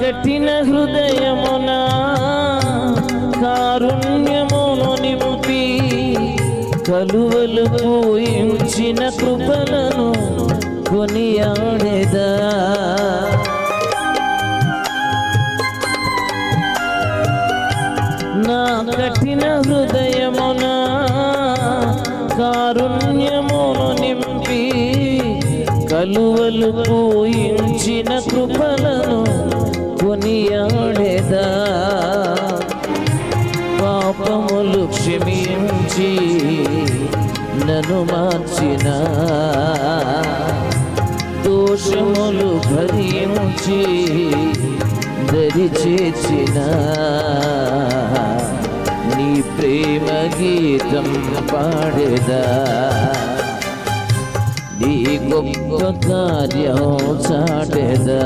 కఠిన హృదయమున కారుణ్యమును నింపి కలువలు పూయించిన కృపలను కొనియాడెదా. నా కఠిన హృదయమున కారుణ్యమును నింపి కలువలు పూయించిన కృపలను కొనియాడెదా. పాపములు క్షమించి నన్ను మార్చిన దోషములు భరించి దరి చేర్చిన నీ ప్రేమ గీతం పాడెదా. నీ గొప్ప కార్యం చాటెదా.